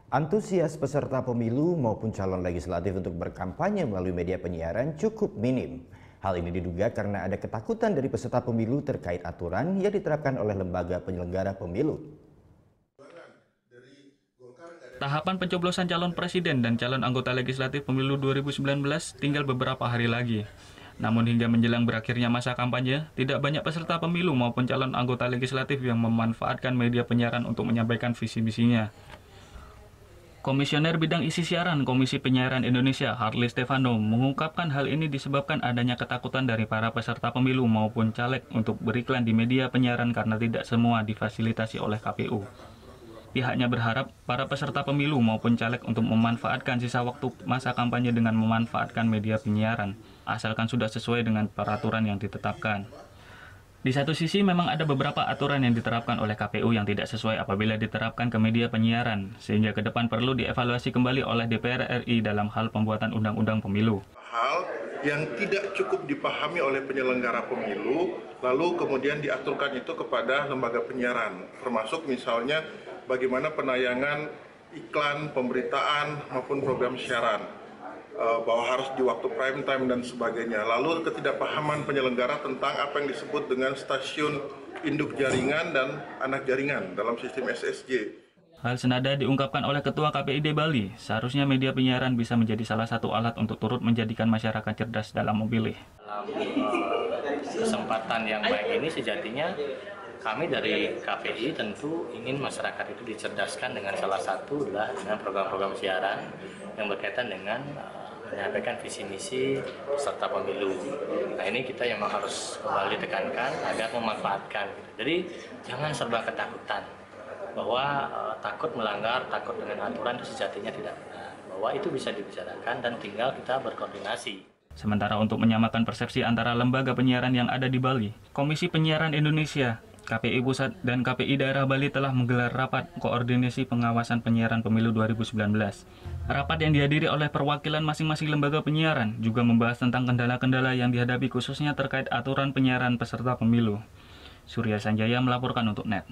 Antusias peserta pemilu maupun calon legislatif untuk berkampanye melalui media penyiaran cukup minim. Hal ini diduga karena ada ketakutan dari peserta pemilu terkait aturan yang diterapkan oleh lembaga penyelenggara pemilu. Tahapan pencoblosan calon presiden dan calon anggota legislatif pemilu 2019 tinggal beberapa hari lagi. Namun hingga menjelang berakhirnya masa kampanye, tidak banyak peserta pemilu maupun calon anggota legislatif yang memanfaatkan media penyiaran untuk menyampaikan visi misinya. Komisioner Bidang Isi Siaran Komisi Penyiaran Indonesia, Harley Stefano, mengungkapkan hal ini disebabkan adanya ketakutan dari para peserta pemilu maupun caleg untuk beriklan di media penyiaran karena tidak semua difasilitasi oleh KPU. Pihaknya berharap para peserta pemilu maupun caleg untuk memanfaatkan sisa waktu masa kampanye dengan memanfaatkan media penyiaran, asalkan sudah sesuai dengan peraturan yang ditetapkan. Di satu sisi memang ada beberapa aturan yang diterapkan oleh KPU yang tidak sesuai apabila diterapkan ke media penyiaran, sehingga ke depan perlu dievaluasi kembali oleh DPR RI dalam hal pembuatan undang-undang pemilu. Hal yang tidak cukup dipahami oleh penyelenggara pemilu, lalu kemudian diaturkan itu kepada lembaga penyiaran, termasuk misalnya bagaimana penayangan iklan, pemberitaan, maupun program siaran, bahwa harus di waktu prime time dan sebagainya. Lalu ketidakpahaman penyelenggara tentang apa yang disebut dengan stasiun induk jaringan dan anak jaringan dalam sistem SSJ. Hal senada diungkapkan oleh Ketua KPID Bali, seharusnya media penyiaran bisa menjadi salah satu alat untuk turut menjadikan masyarakat cerdas dalam memilih. Dalam kesempatan yang baik ini sejatinya kami dari KPI tentu ingin masyarakat itu dicerdaskan dengan salah satu adalah dengan program-program siaran yang berkaitan dengan menyampaikan visi misi peserta pemilu. Nah ini kita yang harus kembali tekankan agar memanfaatkan. Jadi jangan serba ketakutan bahwa takut melanggar, takut dengan aturan itu sejatinya tidak benar. Bahwa itu bisa dibicarakan dan tinggal kita berkoordinasi. Sementara untuk menyamakan persepsi antara lembaga penyiaran yang ada di Bali, Komisi Penyiaran Indonesia, KPI Pusat, dan KPI Daerah Bali telah menggelar rapat koordinasi pengawasan penyiaran pemilu 2019. Rapat yang dihadiri oleh perwakilan masing-masing lembaga penyiaran juga membahas tentang kendala-kendala yang dihadapi khususnya terkait aturan penyiaran peserta pemilu. Surya Sanjaya melaporkan untuk NET.